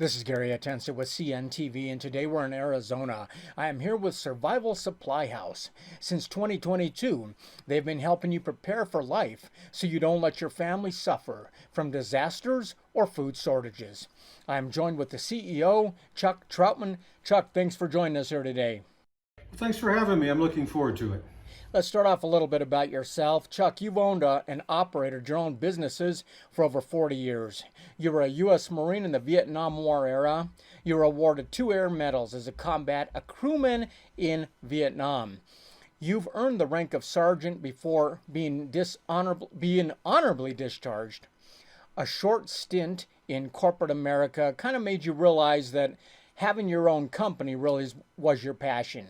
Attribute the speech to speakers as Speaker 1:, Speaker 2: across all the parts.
Speaker 1: This is Gary Atensa with CNTV, and today we're in Arizona. I am here with Survival Supply House. Since 2022, they've been helping you prepare for life so you don't let your family suffer from disasters or food shortages. I am joined with the CEO, Chuck Troutman. Chuck, thanks for joining us here today.
Speaker 2: Thanks for having me. I'm looking forward to it.
Speaker 1: Let's start off a little bit about yourself. Chuck, you've owned and operated your own businesses for over 40 years. You were a U.S. Marine in the Vietnam War era. You were awarded 2 Air Medals as a crewman in Vietnam. You've earned the rank of sergeant before being honorably discharged. A short stint in corporate America kind of made you realize that having your own company really was your passion.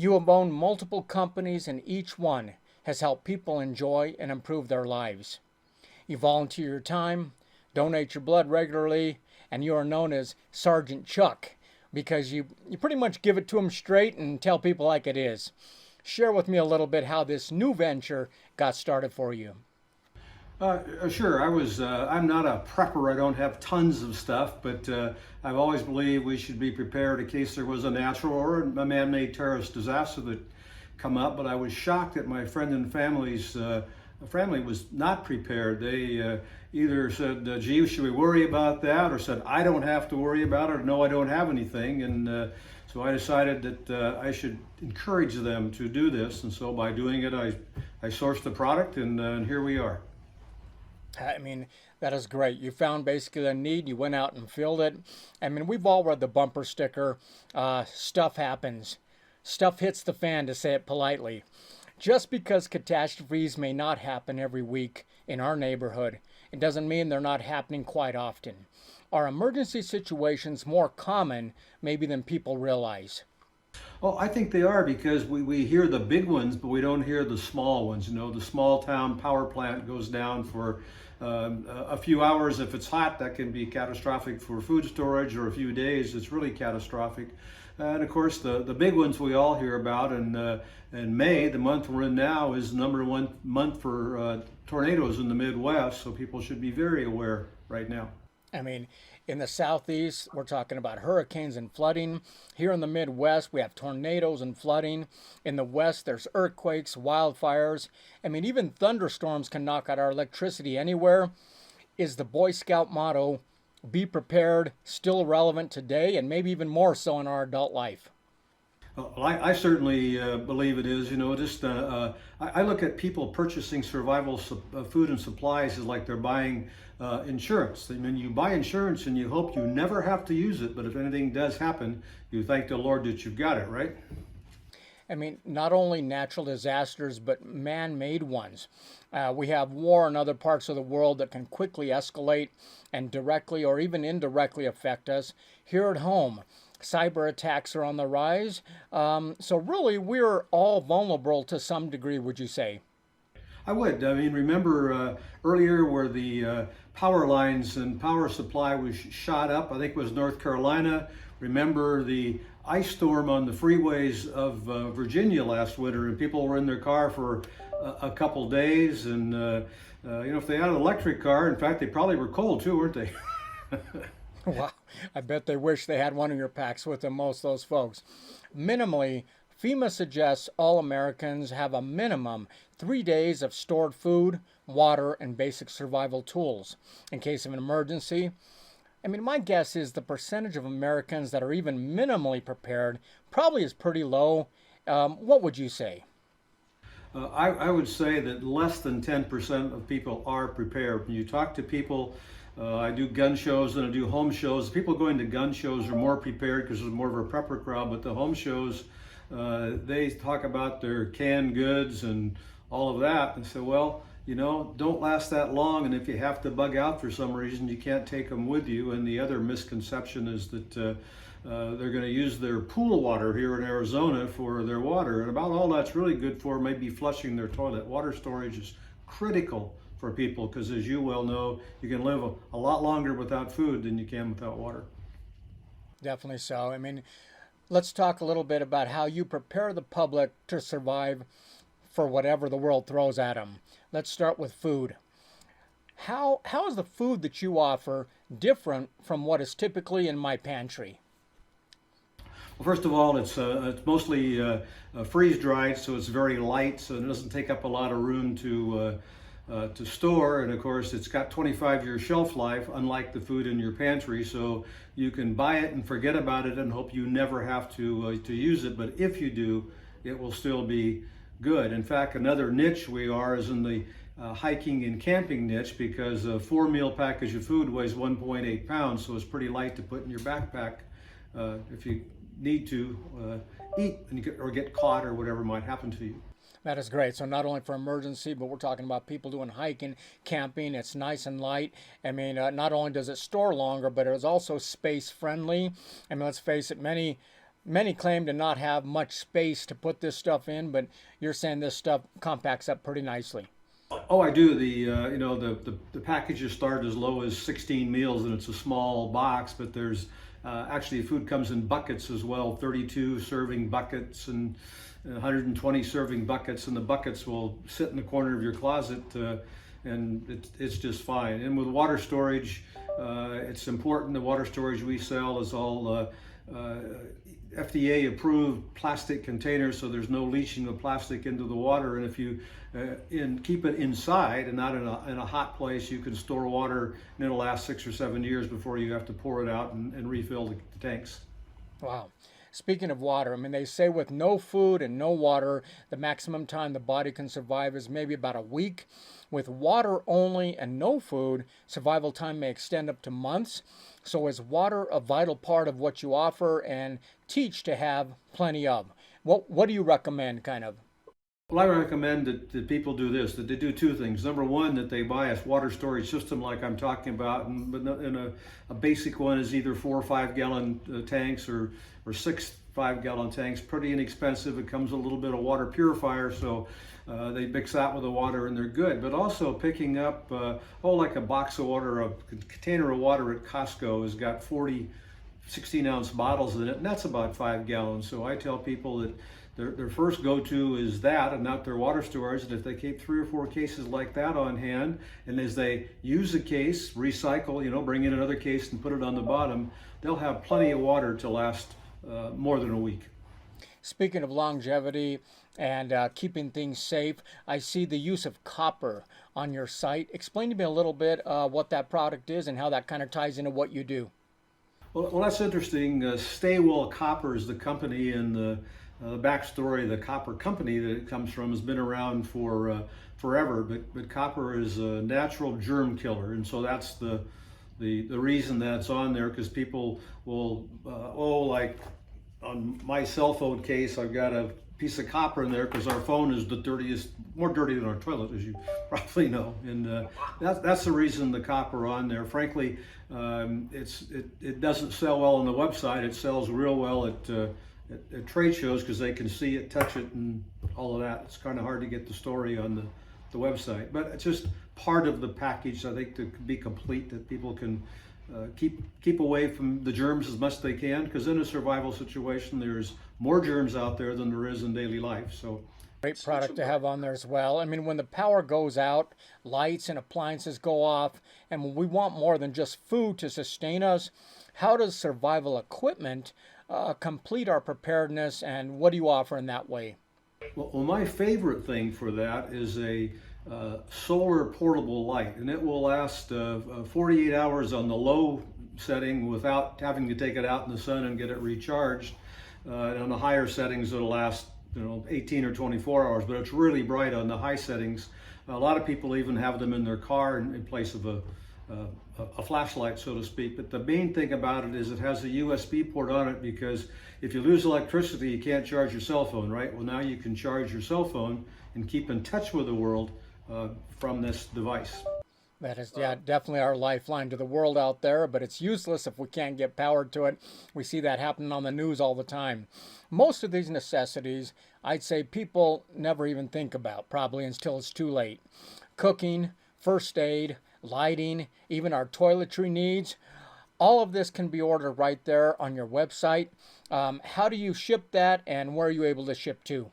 Speaker 1: You have owned multiple companies, and each one has helped people enjoy and improve their lives. You volunteer your time, donate your blood regularly, and you are known as Sergeant Chuck because you pretty much give it to them straight and tell people like it is. Share with me a little bit how this new venture got started for you.
Speaker 2: Sure. I'm not a prepper. I don't have tons of stuff, but I've always believed we should be prepared in case there was a natural or a man-made terrorist disaster that come up. But I was shocked that my friend and family's family was not prepared. They either said, "Gee, should we worry about that?" or said, "I don't have to worry about it," or "No, I don't have anything." And so I decided that I should encourage them to do this. And so by doing it, I sourced the product, and here we are.
Speaker 1: I mean, that is great. You found basically a need, you went out and filled it. I mean, we've all read the bumper sticker, stuff happens. Stuff hits the fan, to say it politely. Just because catastrophes may not happen every week in our neighborhood, it doesn't mean they're not happening quite often. Are emergency situations more common maybe than people realize?
Speaker 2: Oh, I think they are because we hear the big ones, but we don't hear the small ones. You know, the small town power plant goes down for a few hours. If it's hot, that can be catastrophic for food storage, or a few days, it's really catastrophic. And of course, the big ones we all hear about. And May, the month we're in now, is #1 month for tornadoes in the Midwest. So people should be very aware right now.
Speaker 1: I mean, in the southeast, we're talking about hurricanes and flooding. Here in the Midwest, we have tornadoes and flooding. In the West, there's earthquakes, wildfires. I mean, even thunderstorms can knock out our electricity anywhere. Is the Boy Scout motto, "Be prepared," still relevant today, and maybe even more so in our adult life?
Speaker 2: Well, I certainly believe it is. You know, I look at people purchasing food and supplies as like they're buying insurance. I mean, you buy insurance and you hope you never have to use it, but if anything does happen, you thank the Lord that you've got it, right?
Speaker 1: I mean, not only natural disasters, but man-made ones. We have war in other parts of the world that can quickly escalate and directly or even indirectly affect us. Here at home, cyber attacks are on the rise. So really, we're all vulnerable to some degree, would you say?
Speaker 2: I would. I mean, remember earlier where the power lines and power supply was shot up? I think it was North Carolina. Remember the ice storm on the freeways of Virginia last winter, and people were in their car for a couple days. And you know, if they had an electric car, in fact, they probably were cold too, weren't they?
Speaker 1: Wow, I bet they wish they had one of your packs with them, most of those folks. Minimally, FEMA suggests all Americans have a minimum 3 days of stored food, water, and basic survival tools in case of an emergency. I mean, my guess is the percentage of Americans that are even minimally prepared probably is pretty low. What would you say?
Speaker 2: I would say that less than 10% of people are prepared. When you talk to people, I do gun shows and I do home shows. People going to gun shows are more prepared because there's more of a prepper crowd, but the home shows, they talk about their canned goods and all of that. And so, well, you know, don't last that long. And if you have to bug out for some reason, you can't take them with you. And the other misconception is that they're going to use their pool water here in Arizona for their water. And about all that's really good for maybe flushing their toilet. Water storage is critical for people because, as you well know, you can live a lot longer without food than you can without water.
Speaker 1: Definitely so. I mean, let's talk a little bit about how you prepare the public to survive for whatever the world throws at them. Let's start with food. How is the food that you offer different from what is typically in my pantry?
Speaker 2: Well, first of all, it's mostly freeze dried, so it's very light, so it doesn't take up a lot of room to store. And of course, it's got 25-year shelf life, unlike the food in your pantry. So you can buy it and forget about it and hope you never have to use it. But if you do, it will still be good. In fact, another niche we are is in the hiking and camping niche, because a 4 meal package of food weighs 1.8 pounds, so it's pretty light to put in your backpack if you need to eat or get caught or whatever might happen to you.
Speaker 1: That is great. So not only for emergency, but we're talking about people doing hiking, camping. It's nice and light. I mean, not only does it store longer, but it is also space friendly. I mean, let's face it, many claim to not have much space to put this stuff in, but you're saying this stuff compacts up pretty nicely.
Speaker 2: Oh, I do. The packages start as low as 16 meals, and it's a small box. But there's actually food comes in buckets as well, 32 serving buckets and 120 serving buckets, and the buckets will sit in the corner of your closet, and it's just fine. And with water storage, it's important. The water storage we sell is all FDA approved plastic containers, so there's no leaching of plastic into the water. And if you keep it inside and not in a hot place, you can store water and it'll last 6 or 7 years before you have to pour it out and refill the tanks.
Speaker 1: Wow. Speaking of water, I mean, they say with no food and no water, the maximum time the body can survive is maybe about a week. With water only and no food, survival time may extend up to months. So is water a vital part of what you offer and teach to have plenty of? What do you recommend, kind of?
Speaker 2: Well, I recommend that people do this, that they do two things. Number one, that they buy a water storage system like I'm talking about, and a basic one is either 4 or 5 gallon tanks or 6 5-gallon tanks. Pretty inexpensive. It comes with a little bit of water purifier, so they mix that with the water and they're good. But also picking up, like a box of water, a container of water at Costco has got 40 16-ounce bottles in it, and that's about 5 gallons. So I tell people that their first go-to is that and not their water storage. And if they keep 3 or 4 cases like that on hand, and as they use a case, recycle, bring in another case and put it on the bottom, they'll have plenty of water to last more than a week.
Speaker 1: Speaking of longevity and keeping things safe, I see the use of copper on your site. Explain to me a little bit what that product is and how that kind of ties into what you do.
Speaker 2: Well, that's interesting. Staywell Copper is the company, and the backstory, the copper company that it comes from has been around for forever. But copper is a natural germ killer, and so that's the reason that's on there, because people will like on my cell phone case, I've got a piece of copper in there because our phone is the dirtiest, more dirty than our toilet, as you probably know. And that's the reason the copper on there. Frankly, it doesn't sell well on the website. It sells real well at trade shows because they can see it, touch it, and all of that. It's kind of hard to get the story on the website, but it's just part of the package, I think, to be complete, that people can keep away from the germs as much as they can, because in a survival situation, there's more germs out there than there is in daily life. So
Speaker 1: great product to have on there as well. I mean, when the power goes out, lights and appliances go off, and we want more than just food to sustain us, how does survival equipment complete our preparedness, and what do you offer in that way?
Speaker 2: Well, my favorite thing for that is a solar portable light, and it will last 48 hours on the low setting without having to take it out in the sun and get it recharged. And on the higher settings, it'll last 18 or 24 hours, but it's really bright on the high settings. A lot of people even have them in their car in place of a flashlight, so to speak. But the main thing about it is it has a USB port on it, because if you lose electricity, you can't charge your cell phone, right? Well, now you can charge your cell phone and keep in touch with the world from this device.
Speaker 1: That is, yeah, definitely our lifeline to the world out there, but it's useless if we can't get power to it. We see that happening on the news all the time. Most of these necessities, I'd say people never even think about, probably until it's too late. Cooking, first aid, lighting, even our toiletry needs, all of this can be ordered right there on your website. How do you ship that, and where are you able to ship to?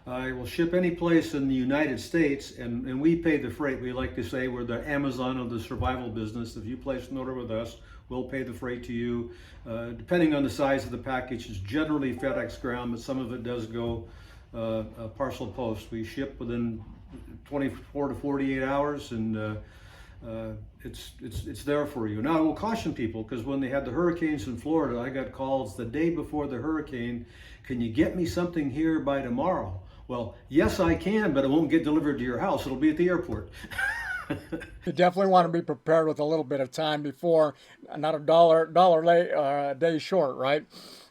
Speaker 2: I will ship any place in the United States, and we pay the freight. We like to say we're the Amazon of the survival business. If you place an order with us, we'll pay the freight to you. Depending on the size of the package, it's generally FedEx ground, but some of it does go parcel post. We ship within 24 to 48 hours, and it's there for you. Now, I will caution people, because when they had the hurricanes in Florida, I got calls the day before the hurricane. Can you get me something here by tomorrow? Well, yes, I can, but it won't get delivered to your house. It'll be at the airport.
Speaker 1: You definitely want to be prepared with a little bit of time before, not a dollar late, a day short, right?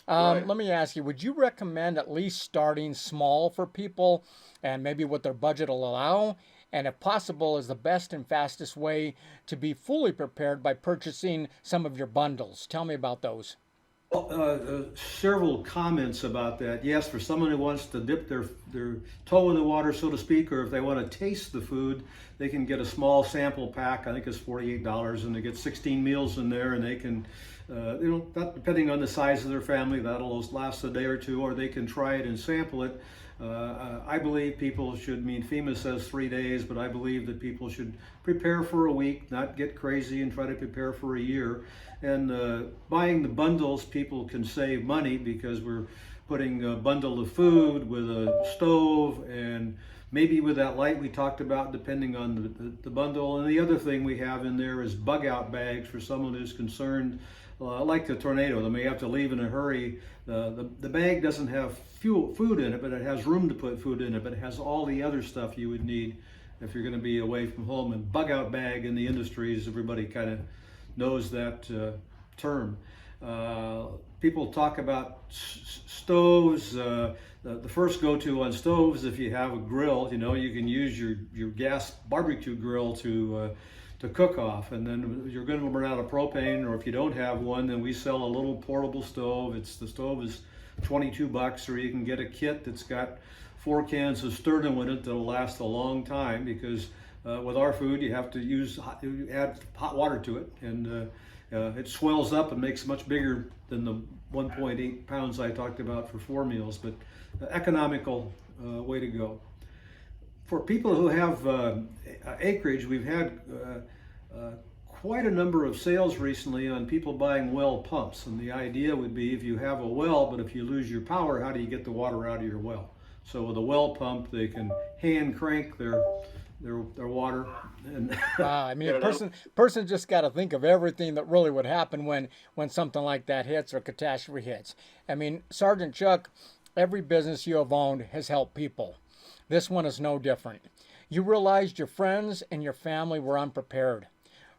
Speaker 2: Right.
Speaker 1: Let me ask you, would you recommend at least starting small for people and maybe what their budget will allow? And if possible, is the best and fastest way to be fully prepared by purchasing some of your bundles? Tell me about those.
Speaker 2: Well, several comments about that. Yes, for someone who wants to dip their toe in the water, so to speak, or if they want to taste the food, they can get a small sample pack. I think it's $48, and they get 16 meals in there, and they can, that, depending on the size of their family, that'll last a day or two, or they can try it and sample it. I believe people should, FEMA says 3 days, but I believe that people should prepare for a week, not get crazy and try to prepare for a year. And buying the bundles, people can save money, because we're putting a bundle of food with a stove, and maybe with that light we talked about, depending on the bundle. And the other thing we have in there is bug out bags for someone who's concerned, like the tornado, they may have to leave in a hurry. The bag doesn't have food in it, but it has room to put food in it, but it has all the other stuff you would need if you're going to be away from home. And bug out bag in the industries, everybody kind of knows that term. People talk about stoves. The first go-to on stoves, if you have a grill, you can use your gas barbecue grill to cook off, and then you're going to run out of propane, or if you don't have one, then we sell a little portable stove. The stove is $22, or you can get a kit that's got 4 cans of Sterno in it that'll last a long time, because with our food you have to you add hot water to it, and it swells up and makes much bigger than the 1.8 pounds I talked about for 4 meals, but economical way to go. For people who have acreage, we've had quite a number of sales recently on people buying well pumps. And the idea would be, if you have a well, but if you lose your power, how do you get the water out of your well? So with a well pump, they can hand crank their water. And
Speaker 1: person just got to think of everything that really would happen when something like that hits or catastrophe hits. Sergeant Chuck, every business you have owned has helped people. This one is no different. You realized your friends and your family were unprepared.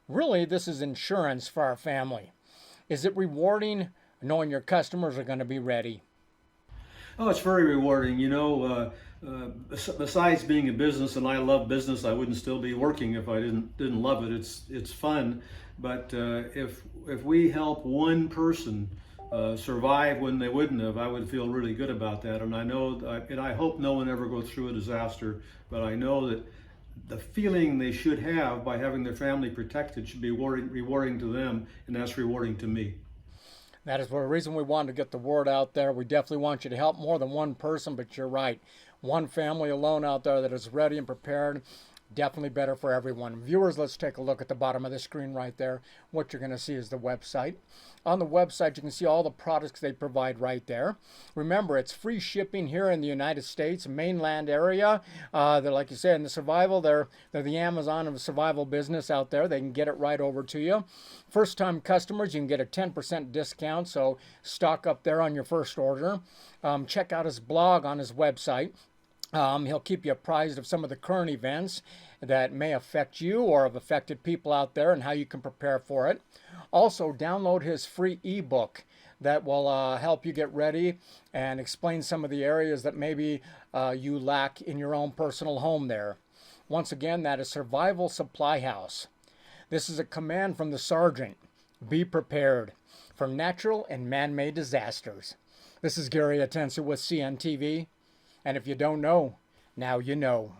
Speaker 1: Really, this is insurance for our family. Is it rewarding knowing your customers are going to be ready?
Speaker 2: Oh, it's very rewarding. Besides being a business, and I love business, I wouldn't still be working if I didn't love it. It's fun. But if we help one person survive when they wouldn't have, I would feel really good about that. And I hope no one ever goes through a disaster. But I know that the feeling they should have by having their family protected should be rewarding to them, and that's rewarding to me.
Speaker 1: That is the reason we wanted to get the word out there. We definitely want you to help more than one person, but you're right. One family alone out there that is ready and prepared, definitely better for everyone. Viewers, let's take a look at the bottom of the screen right there. What you're going to see is the website. On the website, you can see all the products they provide right there. Remember, it's free shipping here in the United States, mainland area. They're, like you said, in the survival, they're the Amazon of the survival business out there. They can get it right over to you. First-time customers, you can get a 10% discount, so stock up there on your first order. Check out his blog on his website. He'll keep you apprised of some of the current events that may affect you or have affected people out there, and how you can prepare for it. Also, download his free ebook that will help you get ready and explain some of the areas that maybe you lack in your own personal home there. Once again, that is Survival Supply House. This is a command from the sergeant. Be prepared for natural and man-made disasters. This is Gary Atensa with CNTV. And if you don't know, now you know.